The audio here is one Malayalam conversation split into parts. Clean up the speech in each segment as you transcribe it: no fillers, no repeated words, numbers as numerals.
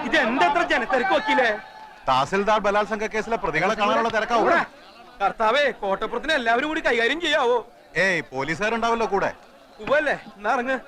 ഇത് എന്താ ജനത്തിരക്ക് വക്കീലേ? തഹസിൽദാർ ബലാത്സംഗ കേസിലെ പ്രതികളെ കാണാനുള്ള തിരക്കാവൂ. കർത്താവേ, കോട്ടപ്പുറത്തിന് എല്ലാവരും കൂടി കൈകാര്യം ചെയ്യാവോ? ഏയ്, പോലീസുകാരുണ്ടാവല്ലോ കൂടെ. ഉവ്വല്ലേ, എന്നാ ഇറങ്ങ്.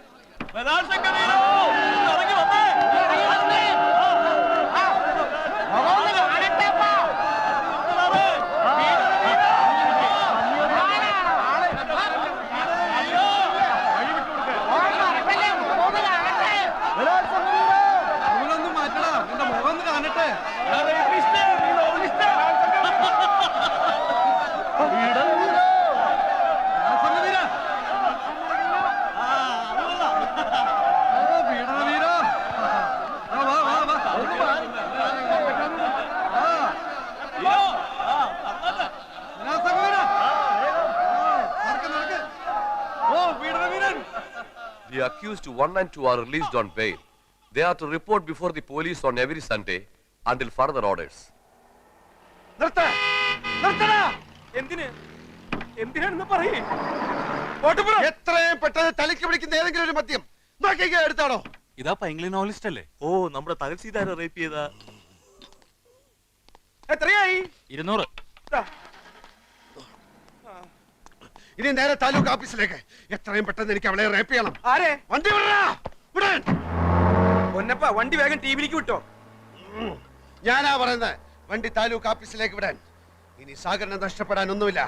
The accused 1 and 2 are released on bail. They are to report before the police on every Sunday until further orders. എന്തിനാണെന്ന് പറയേ. എത്രയും പെട്ടെന്ന് തലയ്ക്ക് പിടിക്കുന്ന ഏതെങ്കിലും ഒരു മദ്യം നോക്കിക്കോ, എടുത്താണോ? ഇതാ പൈങ്കിളി നോവലിസ്റ്റ് അല്ലേ? ഓ, നമ്മുടെ തഹസിൽദാരെ റേപ്പ് ചെയ്ത. എത്രയായി? 200. ഇനി നേരെ താലൂക്ക് ഓഫീസിലേക്ക്. എത്രയും പെട്ടെന്ന് എനിക്ക് അവളെ റേപ്പ് ചെയ്യണം. ആരെ? വണ്ടി വിടാൻ. പൊന്നപ്പ, വണ്ടി വേഗം ടിവിയിലേക്ക് വിട്ടോ. ഞാനാ പറയുന്നത്, വണ്ടി താലൂക്ക് ഓഫീസിലേക്ക് വിടാൻ. ഇനി സാഗറിനെ നഷ്ടപ്പെടാൻ ഒന്നുമില്ല.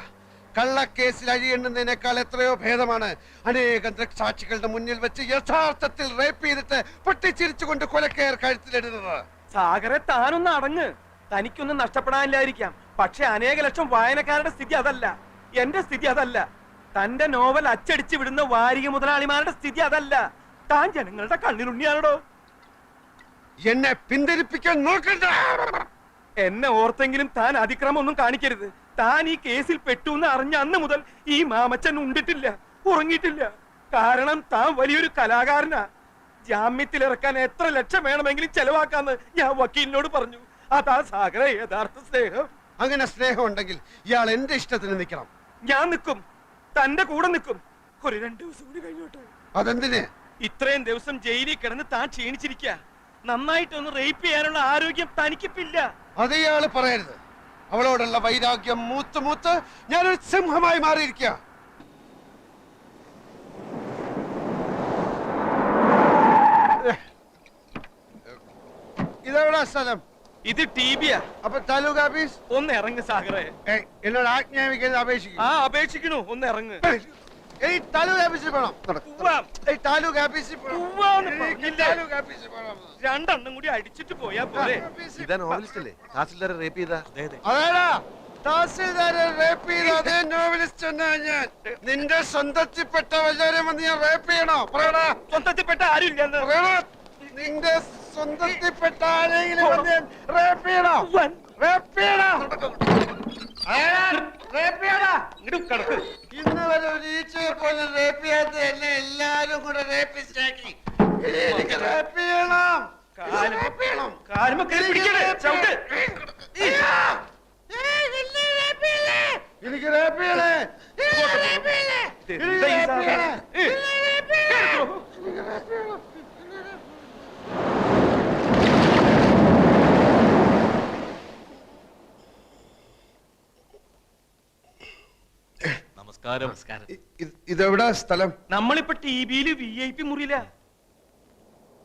കള്ളക്കേസിൽ അഴിയെണ്ണുന്നതിനേക്കാൾ എത്രയോ ഭേദമാണ് അനേകം ദൃക്സാക്ഷികളുടെ മുന്നിൽ വെച്ച് യഥാർത്ഥത്തിൽ റേപ്പ് ചെയ്തിട്ട് പൊട്ടിച്ചിരിച്ചുകൊണ്ട് കൊലക്കയർ കഴുത്തിലിടുന്നത്. സാഗറെ, താനൊന്ന് അടങ്ങ്. തനിക്കൊന്നും നഷ്ടപ്പെടാനില്ലായിരിക്കാം, പക്ഷെ അനേക ലക്ഷം വായനക്കാരുടെ സ്ഥിതി അതല്ല. എന്റെ സ്ഥിതി അതല്ല. തന്റെ നോവൽ അച്ചടിച്ചു വിടുന്ന വാരിക മുതലാളിമാരുടെ സ്ഥിതി അതല്ല. താൻ ജനങ്ങളുടെ കണ്ണിലുണ്ണിയാണോ? എന്നെ പിന്തിരിപ്പിക്കാൻ നോക്കണ്ട. എന്നെ ഓർത്തെങ്കിലും താൻ അതിക്രമം ഒന്നും കാണിക്കരുത്. താൻ ഈ കേസിൽ പെട്ടു എന്ന് അറിഞ്ഞ അന്ന് മുതൽ ഈ മാമച്ചൻ ഉണ്ടിട്ടില്ല, ഉറങ്ങിയിട്ടില്ല. കാരണം താൻ വലിയൊരു കലാകാരനാ. ജാമ്യത്തിലിറക്കാൻ എത്ര ലക്ഷം വേണമെങ്കിലും ചെലവാക്കാന്ന് ഞാൻ വക്കീലിനോട് പറഞ്ഞു. അതാ സാഗര യഥാർത്ഥ സ്നേഹം. അങ്ങനെ സ്നേഹം ഉണ്ടെങ്കിൽ ഇയാൾ എന്റെ ഇഷ്ടത്തിന് നിൽക്കണം. ഞാൻ നിൽക്കും, തന്റെ കൂടെ നിൽക്കും. ഒരു 2 ദിവസം കൂടി കഴിഞ്ഞോട്ടെ. അതെന്തിന്? ഇത്രയും ദിവസം ജയിലിൽ കിടന്ന് താൻ ക്ഷീണിച്ചിരിക്കുക. നന്നായിട്ടൊന്ന് റേപ്പ് ചെയ്യാനുള്ള ആരോഗ്യം തനിക്കിപ്പില്ല. അത് ഇയാള് പറയരുത്. അവളോടുള്ള വൈരാഗ്യം മൂത്ത് ഞാനൊരു സിംഹമായി മാറിയിരിക്കുക. ഇതെവിടാ സ്ഥലം? ഇത് ടിബിയാ. അപ്പൊ താലൂക്ക് ഓഫീസ്? ഒന്ന് ഇറങ്ങ് സാഗറെ. എന്നോട് ആജ്ഞാപിക്കുന്നത് അപേക്ഷിക്കും. അപേക്ഷിക്കണു, ഒന്ന് ഇറങ്ങ്. താലൂക്ക് ഓഫീസിൽ പോണം. താലൂക്ക് ഓഫീസിൽ രണ്ടെണ്ണം കൂടി അടിച്ചിട്ട് പോയാ പോരെ. ഇതാ നോവലിസ്റ്റ് അല്ലേ തഹസിൽദാരെ റേപ്പ് ചെയ്ത? അതേടാ, തഹസിൽദാരെ റേപ്പ് ചെയ്ത അതേ നോവലിസ്റ്റ് എന്നാ ഞാൻ. നിന്റെ സ്വന്തത്തിൽപ്പെട്ട വല്ലവരും വന്ന് ഞാൻ റേപ്പ് ചെയ്യണോ? പറയടാ. സ്വന്തത്തിൽപ്പെട്ട ആരും ഇല്ലെന്ന്. നിന്റെ സ്വന്തത്തിൽപ്പെട്ട ആരെങ്കിലും വന്ന് ഞാൻ റേപ്പ് ചെയ്യണോ? റേപ്പ് ചെയ്യണോ? ഇന്ന് വരെ ഒരു ഈച്ചയെ പോലെ റേപ്പ് ചെയ്യാത്ത എന്നെ എല്ലാരും കൂടെ റേപ്പിസ്റ്റാക്കി. എനിക്ക് റേപ്പ് ചെയ്യണം. എനിക്ക് റേപ്പ് ചെയ്യണേ. നമസ്കാരം. ഇതെവിടാ സ്ഥലം? നമ്മളിപ്പോ ടിവിയില് VIP മുറിയില.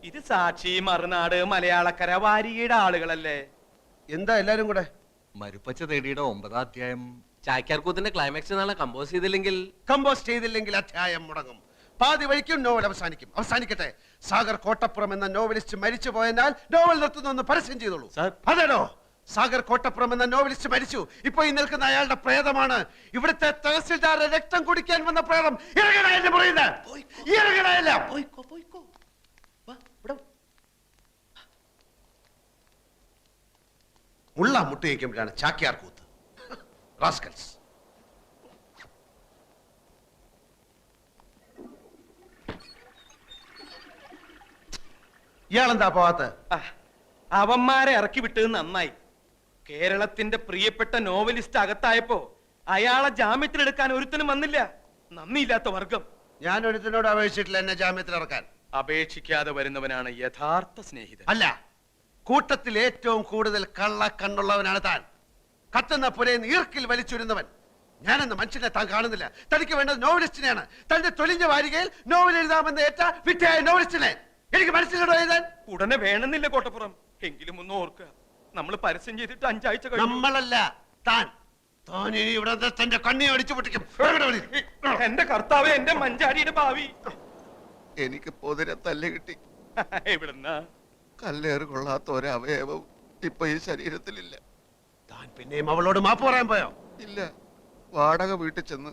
ഇത് സാക്ഷി, മറുനാട്, മലയാളക്കര, വാരികയുടെ ആളുകളല്ലേ? എന്താ എല്ലാരും കൂടെ? മരുപ്പച്ച തേടിയുടെ 9ാം അധ്യായം ചാക്യാർകൂത്തിന്റെ ക്ലൈമാക്സ് നാളെ കമ്പോസ് ചെയ്തില്ലെങ്കിൽ അധ്യായം മുടങ്ങും. പാതി വഴിക്കും നോവൽ അവസാനിക്കട്ടെ. സാഗർ കോട്ടപ്പുറം എന്ന നോവലിസ്റ്റ് മരിച്ചു പോയതിനാൽ നോവൽ നിർത്തുന്നു പരസ്യം ചെയ്തോളൂ. അതേടോ, സാഗർ കോട്ടപ്പുറം എന്ന നോവലിസ്റ്റ് മരിച്ചു. ഇപ്പൊ ഈ നിൽക്കുന്ന അയാളുടെ പ്രേതമാണ് ഇവിടുത്തെ തഹസിൽദാരുടെ രക്തം കുടിക്കാൻ വന്ന പ്രേതം. മുള്ള മുട്ടയിക്കുമ്പോഴാണ് ചാക്യാർ കൂത്ത്. റാസ്കൽസ്. ഇയാളെന്താ പോവാത്ത? അവന്മാരെ ഇറക്കി വിട്ടത് നന്നായി. കേരളത്തിന്റെ പ്രിയപ്പെട്ട നോവലിസ്റ്റ് അകത്തായപ്പോ അയാളെ ജാമ്യത്തിലെടുക്കാൻ ഒരുത്തനും വന്നില്ല. നന്ദിയില്ലാത്ത വർഗം. ഞാൻ ഒരുത്തനോട് അപേക്ഷിച്ചിട്ടില്ല എന്നെ ജാമ്യത്തിലിറക്കാൻ. അപേക്ഷിക്കാതെ വരുന്നവനാണ് യഥാർത്ഥ സ്നേഹിതൻ. അല്ല, കൂട്ടത്തിൽ ഏറ്റവും കൂടുതൽ കള്ളക്കണ്ണുള്ളവനാണ് താൻ. കത്തുന്ന പുരയിൽ ഈർക്കിൽ വലിച്ചുരുന്നവൻ. ഞാനെന്ന മനുഷ്യനെ താൻ കാണുന്നില്ല. തനിക്ക് വേണ്ടത് നോവലിസ്റ്റിനെയാണ്. തന്റെ തൊലിഞ്ഞ വാരികയിൽ നോവൽ എഴുതാമെന്ന് ഏറ്റ വിറ്റയായ നോവലിസ്റ്റിനെ എനിക്ക് മനസ്സിലോ എഴുതാൻ. ഉടനെ വേണമെന്നില്ല കോട്ടപ്പുറം. എങ്കിലും ഒന്ന് ഓർക്കുക, നമ്മൾ പരസ്യം ചെയ്തിട്ട് 5 ആഴ്ച കഴിഞ്ഞു. നമ്മളല്ല, താൻ. താൻ ഇനി ഇവിടെ തന്റെ കണ്ണി അടിച്ചു പൊട്ടിക്കും. എന്റെ കർത്താവ്, എന്റെ മഞ്ചാടിയുടെ ഭാവി. എനിക്ക് പൊതിരെ തല്ല് കിട്ടി. എവിടുന്നാ? കല്ലേറ് കൊള്ളാത്ത ഒരവയവവും ഇപ്പൊ ഈ ശരീരത്തിലില്ല. താൻ പിന്നെയും അവളോട് മാപ്പ് പറയാൻ പോയോ? ഇല്ല, വാടക വീട്ടിൽ ചെന്ന്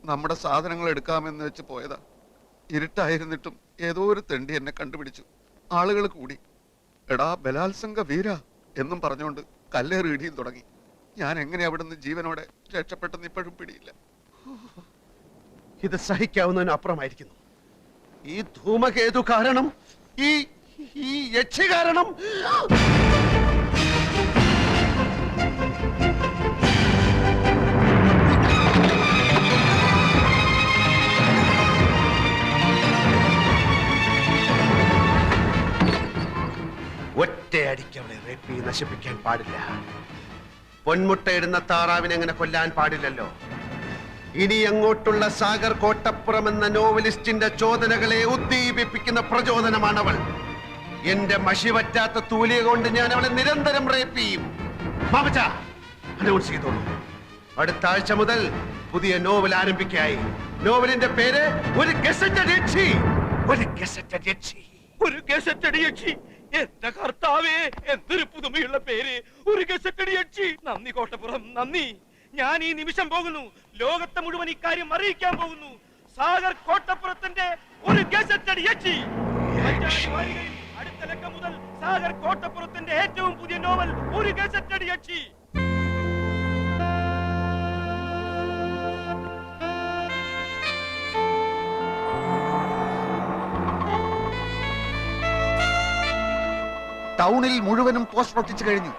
നമ്മുടെ സാധനങ്ങൾ എടുക്കാമെന്ന് വെച്ച് പോയതാ. ഇരുട്ടായിരുന്നിട്ടും ഏതോ ഒരു തെണ്ടി എന്നെ കണ്ടുപിടിച്ചു. ആളുകൾ കൂടി എടാ ബലാത്സംഗ വീര എന്നും പറഞ്ഞുകൊണ്ട് കല്ലേറ് ഇടിയും തുടങ്ങി. ഞാൻ എങ്ങനെ അവിടുന്ന് ജീവനോടെ രക്ഷപ്പെട്ടെന്ന് ഇപ്പോഴും പിടിയില്ല. ഇത് സഹിക്കാവുന്നതിന് അപ്പുറമായിരിക്കുന്നു. ഈ ധൂമകേതു കാരണം, ഈ യക്ഷി കാരണം. ഒറ്റയടിക്ക് അവളെ റേപ്പ് ചെയ്ത് നശിപ്പിക്കാൻ പാടില്ല. പൊന്മുട്ടയിടുന്ന താറാവിനെ അങ്ങനെ കൊല്ലാൻ പാടില്ലല്ലോ. ഇനി അങ്ങോട്ടുള്ള സാഗർ കോട്ടപ്പുറം എന്ന നോവലിസ്റ്റിന്റെ ചോദനകളെ ഉദ്ദീപിപ്പിക്കുന്ന പ്രചോദനമാണവൾ. എന്റെ മഷി പറ്റാത്ത തൂലിക കൊണ്ട് ഞാൻ അവളെ നിരന്തരം റേപ്പ് ചെയ്യും. മാമച്ച, അനൗൺസ് ചെയ്തോളൂ. അടുത്ത ആഴ്ച മുതൽ പുതിയ നോവൽ ആരംഭിക്കായി. നോവലിന്റെ പേര് ഒരു ഗസറ്റഡ് യക്ഷി. ഒരു ഗസറ്റഡ് യക്ഷി. ഒരു ഗസറ്റഡ് യക്ഷി. എന്റെ കർത്താവേ, എന്തൊരു പുതുമയുള്ള പേര്, ഒരു ഗസറ്റഡ് യക്ഷി. നന്ദി കോട്ടപ്പുറം, നന്ദി. ഞാൻ ഈ നിമിഷം പോകുന്നു, ലോകത്തെ മുഴുവൻ ഇക്കാര്യം അറിയിക്കാൻ പോകുന്നു. സാഗർ കോട്ടപ്പുറത്തിന്റെ ഒരു ഗസറ്റഡ് യക്ഷി. അടുത്ത ലക്കം മുതൽ സാഗർ കോട്ടപ്പുറത്തിന്റെ ഏറ്റവും പുതിയ നോവൽ ഒരു ഗസറ്റഡ് യക്ഷി. ടൗണിൽ മുഴുവനും പോസ്റ്റർ ഒട്ടിച്ചു കഴിഞ്ഞു.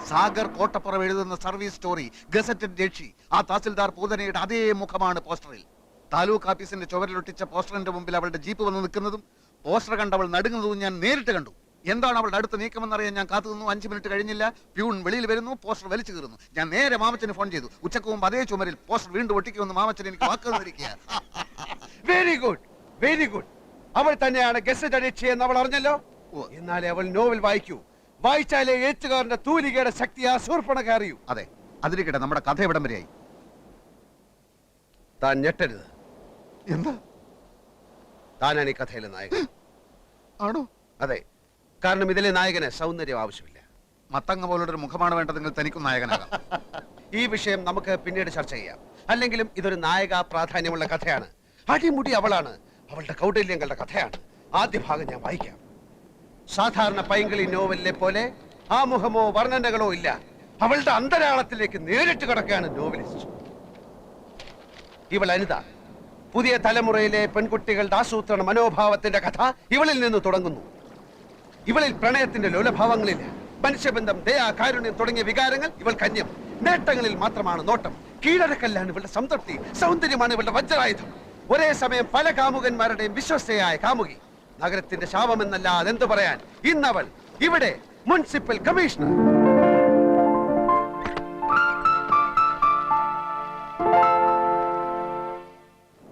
സാഗർ കോട്ടപ്പുറം എഴുതുന്ന സർവീസ് സ്റ്റോറി ഗസറ്റഡ് രക്ഷി. ആ തഹസിൽദാർ പൂതനയുടെ അതേ മുഖമാണ് പോസ്റ്ററിൽ. താലൂക്ക് ഓഫീസിന്റെ ചുവരിലൊട്ടിച്ച പോസ്റ്ററിന്റെ മുമ്പിൽ അവളുടെ ജീപ്പ് വന്ന് നിൽക്കുന്നതും പോസ്റ്റർ കണ്ട് അവൾ നടുങ്ങുന്നതും ഞാൻ നേരിട്ട് കണ്ടു. എന്താണ് അവളുടെ അടുത്ത നീക്കമെന്നറിയാൻ ഞാൻ കാത്തുനിന്നു. 5 മിനിറ്റ് കഴിഞ്ഞില്ല. പ്യൂൺ വെളിയിൽ വരുന്നു, പോസ്റ്റർ വലിച്ചു കീറുന്നു. ഞാൻ നേരെ മാമച്ചന് ഫോൺ ചെയ്തു. ഉച്ചക്ക് മുമ്പ് അതേ ചുമരിൽ പോസ്റ്റർ വീണ്ടും ഒട്ടിക്കുമെന്ന് മാമച്ചൻ എനിക്ക് വാക്ക് തന്നിരിക്കുക. Very good, very good. അവൾ തന്നെയാണ് ഗസറ്റഡ് യക്ഷി എന്ന് അവൾ അറിഞ്ഞല്ലോ. എന്നാലേ അവൾ നോവൽ വായിക്കൂ. വായിച്ചാലേ എഴുത്തുകാരന്റെ തൂലികയുടെ ശക്തി ആ ശൂർപ്പണക അറിയൂ. അതെ, അതിരിക്കട്ടെ, നമ്മുടെ കഥ എവിടം വരെയായി? താൻ ഞെട്ടരുത്. എന്താ? താനാണ് ഈ കഥയിലെ നായകൻ. ആണോ? അതെ, കാരണം ഇതിലെ നായകന് സൗന്ദര്യം ആവശ്യമില്ല. മത്തങ്ങ പോലുള്ളൊരു മുഖമാണ് വേണ്ടതെങ്കിൽ തനിക്കും നായകനാകാം. ഈ വിഷയം നമുക്ക് പിന്നീട് ചർച്ച ചെയ്യാം. അല്ലെങ്കിലും ഇതൊരു നായക പ്രാധാന്യമുള്ള കഥയാണ്. അടിമുടി അവളാണ്. അവളുടെ കൗടില്യങ്ങളുടെ കഥയാണ്. ആദ്യ ഭാഗം ഞാൻ വായിക്കാം. സാധാരണ പൈങ്കിളി നോവലിലെ പോലെ ആമുഖമോ വർണ്ണനകളോ ഇല്ല. അവളുടെ അന്തരാളത്തിലേക്ക് നേരിട്ട് കിടക്കുകയാണ് നോവലിസ്റ്റ്. ഇവൾ അനിത. പുതിയ തലമുറയിലെ പെൺകുട്ടികളുടെ ആസൂത്രണ മനോഭാവത്തിന്റെ കഥ ഇവളിൽ നിന്ന് തുടങ്ങുന്നു. ഇവളിൽ പ്രണയത്തിന്റെ ലോലഭാവങ്ങളില്ല. മനുഷ്യബന്ധം, ദയ, കാരുണ്യം തുടങ്ങിയ വികാരങ്ങൾ ഇവൾ കന്യം. നേട്ടങ്ങളിൽ മാത്രമാണ് നോട്ടം. കീഴടക്കല്ലാണ് ഇവളുടെ സംതൃപ്തി. സൗന്ദര്യമാണ് ഇവളുടെ വജ്രായുധം. ഒരേ സമയം പല കാമുകന്മാരുടെയും വിശ്വസ്തയായ കാമുകി. നഗരത്തിന്റെ ശാപമെന്നല്ല അതെന്തു പറയാൻ. ഇന്നവൾ ഇവിടെ മുനിസിപ്പൽ കമ്മീഷണർ.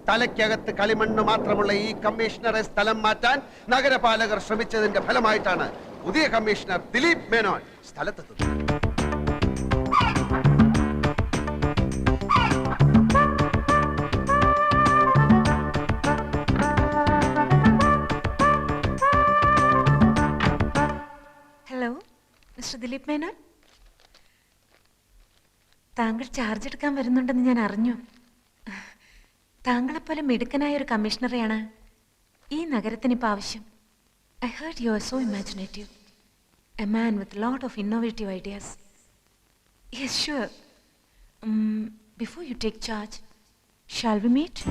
തലയ്ക്കകത്ത് കളിമണ്ണ് മാത്രമുള്ള ഈ കമ്മീഷണറെ സ്ഥലം മാറ്റാൻ നഗരപാലകർ ശ്രമിച്ചതിന്റെ ഫലമായിട്ടാണ് പുതിയ കമ്മീഷണർ ദിലീപ് മേനോൻ സ്ഥലത്തെത്തുന്നത്. Hello, mister Dileep Menon. താങ്കൾ ചാർജ് എടുക്കാൻ വരുന്നുണ്ടെന്ന് ഞാൻ അറിഞ്ഞു. താങ്കളെപ്പോലെ മിടുക്കനായ ഒരു കമ്മീഷണറെയാണ് ഈ നഗരത്തിന് ഇപ്പോൾ ആവശ്യം. I heard you are so imaginative, a man with lot of innovative ideas. Yes sure. Before you take charge, shall we meet?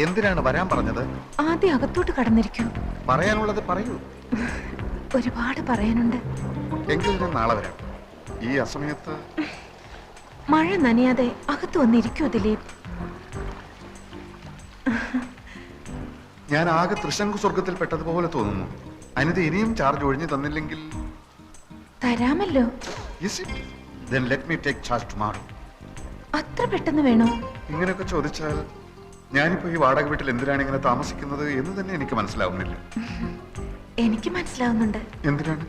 എന്തിനാണ് വരാൻ പറഞ്ഞത്? ആദ്യം അകത്തോട്ട് കടന്നിരിക്കൂ. പറയാനുള്ളത് പറയൂ. ഒരുപാട് പറയാനുണ്ട്. എങ്കിൽ ഞാൻ നാളെ വരാം. ഈ അസമയത്ത് മഴ നനയാതെ അകത്ത് വന്നിരിക്കൂ ദിലീപ്. ഞാൻ ആകെ തൃശങ്കു സ്വർഗത്തിൽ പെട്ടതുപോലെ തോന്നുന്നു. അനിത ഇനിയും ചാർജ് ഒഴിഞ്ഞു തന്നില്ലെങ്കിൽ തരാമല്ലോ. Then let me take charge tomorrow. അത്ര പെട്ടെന്ന് വേണോ? ഇങ്ങനെയൊക്കെ ചോദിച്ചാൽ ഞാനിപ്പോ ഈ വാടക വീട്ടിൽ എന്തിനാണ് ഇങ്ങനെ താമസിക്കുന്നത് എന്ന് തന്നെ എനിക്ക് മനസ്സിലാവുന്നില്ല. എനിക്ക് മനസ്സിലാവുന്നുണ്ട്. എന്തിനാണ്?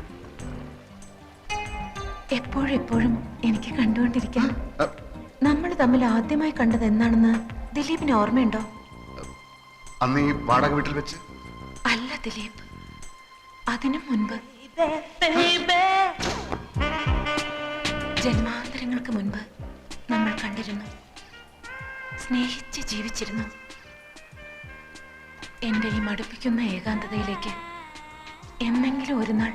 എപ്പോഴും എനിക്ക് കണ്ടുകൊണ്ടിരിക്കാൻ. നമ്മൾ തമ്മിൽ ആദ്യമായി കണ്ടത് എന്നാണെന്ന് ദിലീപിന് ഓർമ്മയുണ്ടോ? അന്ന് ഈ വാടക വീട്ടിൽ വെച്ച് അല്ല ദിലീപ്, അതിനു മുൻപ്, ജന്മാന്തരങ്ങൾക്ക് മുൻപ് നമ്മൾ കണ്ടിരുന്നു, സ്നേഹിച്ച് ജീവിച്ചിരുന്നു. എന്റെ ഈ മടുപ്പിക്കുന്ന ഏകാന്തതയിലേക്ക് എന്നെങ്കിലും ഒരു നാൾ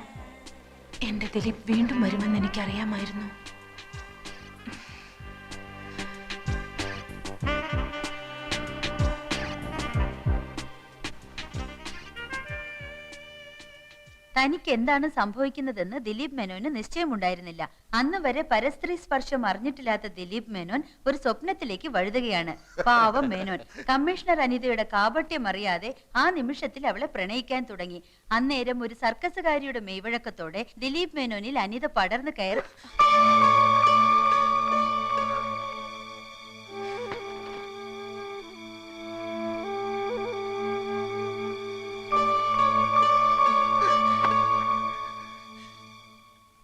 എന്റെ ദിലീപ് വീണ്ടും വരുമെന്ന് എനിക്കറിയാമായിരുന്നു. തനിക്ക് എന്താണ് സംഭവിക്കുന്നതെന്ന് ദിലീപ് മേനോന് നിശ്ചയമുണ്ടായിരുന്നില്ല. അന്ന് വരെ പരസ്ത്രീ സ്പർശം അറിഞ്ഞിട്ടില്ലാത്ത ദിലീപ് മേനോൻ ഒരു സ്വപ്നത്തിലേക്ക് വഴുതുകയാണ്. പാവം മേനോൻ കമ്മീഷണർ അനിതയുടെ കാപട്യം അറിയാതെ ആ നിമിഷത്തിൽ അവളെ പ്രണയിക്കാൻ തുടങ്ങി. അന്നേരം ഒരു സർക്കസുകാരിയുടെ മെയ്വഴക്കത്തോടെ ദിലീപ് മേനോനിൽ അനിത പടർന്നു കയറി.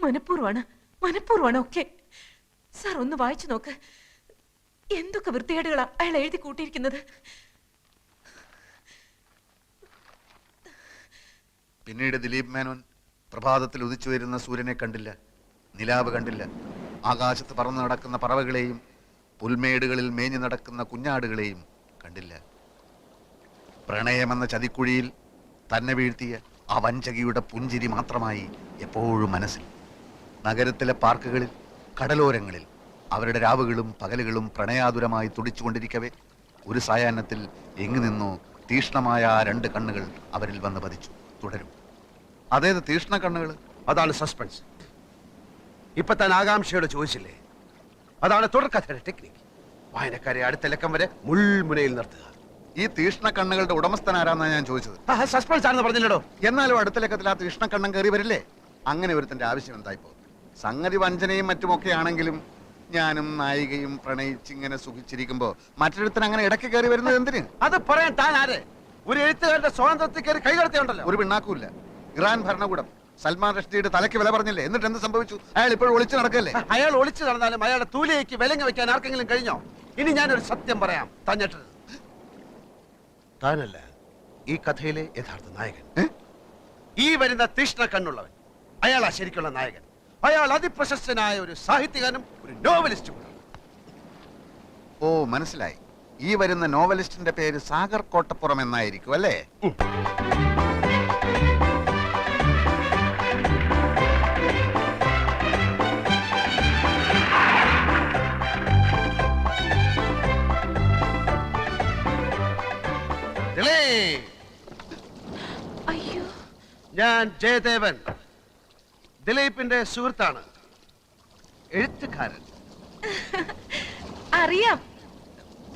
മനഃപൂർവ്വമാണ് ഒക്കെ. സാർ ഒന്ന് വായിച്ചു നോക്ക്. എന്തൊക്കെ വൃത്തികേടുകളാ അയാൾ എഴുതി കൂട്ടിയിരിക്കുന്നത്. പിന്നീട് ദിലീപ് മേനോൻ പ്രഭാതത്തിൽ ഉദിച്ചു വരുന്ന സൂര്യനെ കണ്ടില്ല, നിലാവ് കണ്ടില്ല, ആകാശത്ത് പറന്നു നടക്കുന്ന പറവകളെയും പുൽമേടുകളിൽ മേഞ്ഞു നടക്കുന്ന കുഞ്ഞാടുകളെയും കണ്ടില്ല. പ്രണയമെന്ന ചതിക്കുഴിയിൽ തന്നെ വീഴ്ത്തിയ ആ വഞ്ചകിയുടെ പുഞ്ചിരി മാത്രമായി എപ്പോഴും മനസ്സിൽ. നഗരത്തിലെ പാർക്കുകളിൽ, കടലോരങ്ങളിൽ അവരുടെ രാവുകളും പകലുകളും പ്രണയാതുരമായി തുടിച്ചുകൊണ്ടിരിക്കവേ ഒരു സായാഹ്നത്തിൽ എങ്ങു നിന്നോ തീഷ്ണമായ ആ രണ്ട് കണ്ണുകൾ അവരിൽ വന്ന് പതിച്ചു. തുടരും. അതേത് തീഷ്ണ കണ്ണുകൾ? അതാണ് സസ്പെൻസ്. ഇപ്പൊ താൻ ആകാംക്ഷയോട് ചോദിച്ചില്ലേ, അതാണ് തുടർക്കഥയുടെ ടെക്നിക്ക്. വായനക്കാരെ അടുത്ത ലക്കം വരെ മുൾമുനയിൽ നിർത്തുക. ഈ തീഷ്ണ കണ്ണുകളുടെ ഉടമസ്ഥൻ ആരാന്നാ ഞാൻ ചോദിച്ചത്. സസ്പെൻസ് ആണെന്ന് പറഞ്ഞില്ലടോ. എന്നാലും അടുത്ത ലക്കത്തിൽ ആ തീഷ്ണ കണ്ണം കയറി വരില്ലേ? അങ്ങനെ ഒരുത്തന്റെ ആവശ്യം എന്തായിപ്പോ? സംഗതി വഞ്ചനയും മറ്റുമൊക്കെ ആണെങ്കിലും ഞാനും നായികയും പ്രണയിച്ചിങ്ങനെ സുഖിച്ചിരിക്കുമ്പോ മറ്റൊരുത്തൻ അങ്ങനെ ഇടയ്ക്ക് കയറി വരുന്നത് എന്തിന്? അത് പറയാൻ താൻ ആര്? ഒരു എഴുത്തുകാരുടെ സ്വാതന്ത്ര്യത്തിൽ കയറി കൈകടത്തിയുണ്ടല്ലോ. ഒരു പിണ്ണാക്കൂല്ല. ഇറാൻ ഭരണകൂടം സൽമാൻ റഷ്ദിയുടെ തലയ്ക്ക് വില പറഞ്ഞില്ലേ? എന്നിട്ട് എന്ത് സംഭവിച്ചു? അയാൾ ഇപ്പോഴും ഒളിച്ചു നടക്കല്ലേ? അയാൾ ഒളിച്ചു നടന്നാലും അയാളുടെ തൂലിയേക്ക് വിലങ്ങ് വെക്കാൻ ആർക്കെങ്കിലും കഴിഞ്ഞോ? ഇനി ഞാനൊരു സത്യം പറയാം. തഞ്ഞിട്ട് താനല്ല ഈ കഥയിലെ യഥാർത്ഥ നായകൻ. ഈ വരുന്ന തീഷ്ണ കണ്ണുള്ളവൻ അയാളാ ശരിക്കുള്ള നായകൻ. അയാൾ അതിപ്രശസ്തനായ ഒരു സാഹിത്യകാരനും ഒരു നോവലിസ്റ്റുമാണ്. ഓ, മനസ്സിലായി. ഈ വരുന്ന നോവലിസ്റ്റിന്റെ പേര് സാഗർ കോട്ടപ്പുറം എന്നായിരിക്കും അല്ലേ? അയ്യോ, ഞാൻ ജയദേവൻ, ദിലീപിന്റെ സുഹൃത്താണ്, എഴുത്തുകാരൻ. അറിയാം,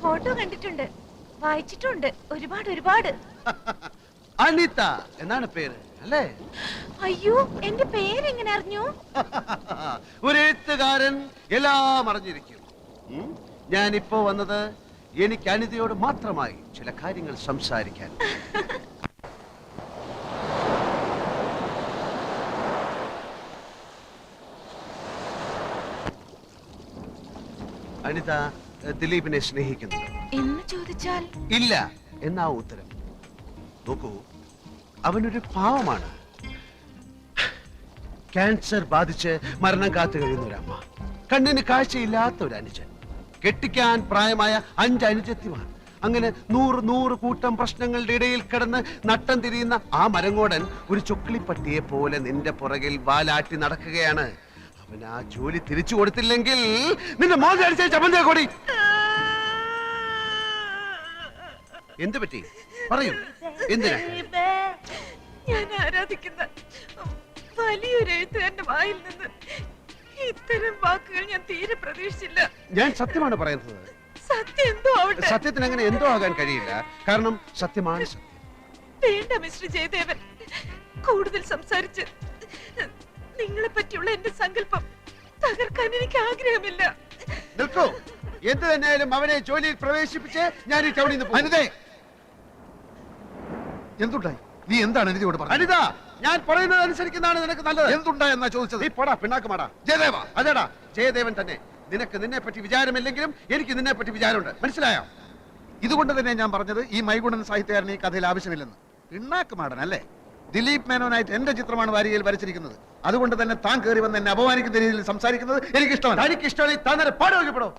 ഫോട്ടോ കണ്ടിട്ടുണ്ട്, വായിച്ചിട്ടുണ്ട് ഒരുപാട്. അനിത എന്നാണ് പേര് അല്ലേ? അയ്യോ, എന്റെ പേരെങ്ങനെ അറിഞ്ഞു? ഒരു എഴുത്തുകാരൻ എല്ലാം അറിഞ്ഞിരിക്കും. ഞാനിപ്പോ വന്നത് എനിക്ക് അനിതയോട് മാത്രമായി ചില കാര്യങ്ങൾ സംസാരിക്കാൻ. അനിത ദിലീപിനെ സ്നേഹിക്കുന്നു എന്ന് ചോദിച്ചാൽ ഇല്ല എന്നാ ഉത്തരം. നോക്കൂ, അവനൊരു പാവമാണ്. ക്യാൻസർ ബാധിച്ച് മരണം കാത്തു കഴിയുന്ന ഒരമ്മ, കണ്ണിന് കാഴ്ചയില്ലാത്ത ഒരു അനുജൻ, കെട്ടിക്കാൻ പ്രായമായ 5 അനുജത്തിമാർ. അങ്ങനെ 100 കൂട്ടം പ്രശ്നങ്ങളുടെ ഇടയിൽ കിടന്ന് നട്ടം തിരിയുന്ന ആ മരങ്ങോടൻ ഒരു ചൊക്കിളിപ്പട്ടിയെ പോലെ നിന്റെ പുറകിൽ വാലാട്ടി നടക്കുകയാണ്. അവൻ ആ ജോലി തിരിച്ചു കൊടുത്തില്ലെങ്കിൽ നിന്റെ മോൻ അടിച്ച ചമ്മന്തിയെ കൂടി. എന്ത് പറ്റി പറയൂ, എന്തിനാ? ഞാൻ ആരാധിക്കുന്ന വലിയൊരു എഴുത്തുകാരന്റെ വായിൽ നിന്ന് ഇത്തരം വാക്കുകൾ ഞാൻ തീരെ പ്രതീക്ഷിച്ചില്ല. ഞാൻ സത്യമാണ് പറയുന്നത്. സത്യം എന്തോ ആവട്ടെ. സത്യത്തിന് അങ്ങനെ എന്തോ ആകാൻ കഴിയില്ല, കാരണം സത്യമാണ് സത്യം. വേണ്ട മിസ്റ്റർ ജയദേവൻ, കൂടുതൽ സംസാരിച്ച് നിങ്ങളെ പറ്റിയുള്ള എന്റെ സങ്കല്പം തകർക്കാൻ എനിക്ക് ആഗ്രഹമില്ല. നിൽക്കൂ. എന്ത് തന്നെയായാലും അവനെ ജോലിയിൽ പ്രവേശിപ്പിച്ച് ഞാൻ ഈ ടൗണിൽ നിന്ന് പോകും. അനിതേ, എന്തുണ്ടായി? നീ എന്താണ് അനിതയോട് പറഞ്ഞത്? അനിത, ഞാൻ പറയുന്നത് അനുസരിക്കുന്നതാണ് നിനക്ക് നല്ലത്. എന്തുണ്ടായി എന്നാ ചോദിച്ചത്? നീ പോടാ, പിണ്ണാക്കുമാടാ. ജയദേവ, അതെടാ, ജയദേവൻ തന്നെ. നിനക്ക് നിന്നെ പറ്റി വിചാരമില്ലെങ്കിലും എനിക്ക് നിന്നെ പറ്റി വിചാരമുണ്ട്. മനസ്സിലായോ? ഇതുകൊണ്ട് തന്നെ ഞാൻ പറഞ്ഞത് ഈ മൈഗുണൻ സാഹിത്യകാരൻ ഈ കഥയിൽ ആവശ്യമില്ലെന്ന്. പിണ്ണാക്ക് മാടൻ അല്ലേ? ദിലീപ് മേനോനായിട്ട് എന്റെ ചിത്രമാണ് വാരികയിൽ വരച്ചിരിക്കുന്നത്. അതുകൊണ്ട് തന്നെ താൻ കയറി വന്ന് എന്നെ അപമാനിക്കുന്ന രീതിയിൽ സംസാരിക്കുന്നത് എനിക്ക് ഇഷ്ടമല്ല. തനിക്ക് ഇഷ്ടമായി താൻ പാടോ.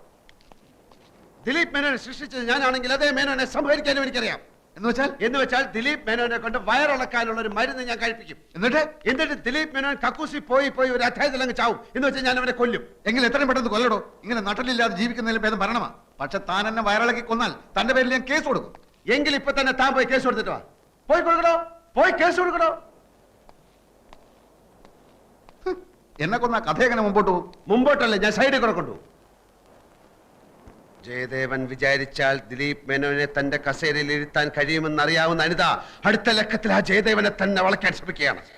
ദിലീപ് മേനോനെ സൃഷ്ടിച്ചത് ഞാനാണെങ്കിൽ അതേ മേനോനെ സംഹരിക്കാനും എനിക്കറിയാം. എന്ന് വെച്ചാൽ ദിലീപ് മേനോനെ കൊണ്ട് വയറിളക്കാനുള്ള ഒരു മരുന്ന് ഞാൻ കഴിപ്പിക്കും. എന്നിട്ട് ദിലീപ് മേനോൻ കക്കൂസി പോയി ഒരു അധ്യായത്തിൽ അങ്ങ് ചാവും. എന്ന് വെച്ചാൽ ഞാൻ അവനെ കൊല്ലും. എങ്കിൽ എത്രയും പെട്ടെന്ന് കൊല്ലടോ. ഇങ്ങനെ നട്ടലില്ലാതെ ജീവിക്കുന്നതിലും ഭേദം ഭരണമാ. പക്ഷെ താൻ എന്നെ വയറിളക്കി കൊന്നാൽ തന്റെ പേരിൽ ഞാൻ കേസ് കൊടുക്കും. എങ്കിൽ ഇപ്പൊ തന്നെ താൻ പോയി കേസ് കൊടുത്തിട്ട് വാ. പോയി കൊടുക്കണോ? പോയി കേസ് കൊടുക്കണോ? എന്നെ കൊന്ന കഥ എങ്ങനെ മുമ്പോട്ട് പോകും? മുമ്പോട്ടല്ലേ, ഞാൻ സൈഡിൽ കൂടെ കൊണ്ടുപോകും. ജയദേവൻ വിചാരിച്ചാൽ ദിലീപ് മേനോനെ തന്റെ കസേരയിൽ ഇരുത്താൻ കഴിയുമെന്ന് അറിയാവുന്ന അനിത അടുത്ത ലക്കത്തിൽ ആ ജയദേവനെ തന്നെ വളയ്ക്കാൻ ശ്രമിക്കുകയാണ്.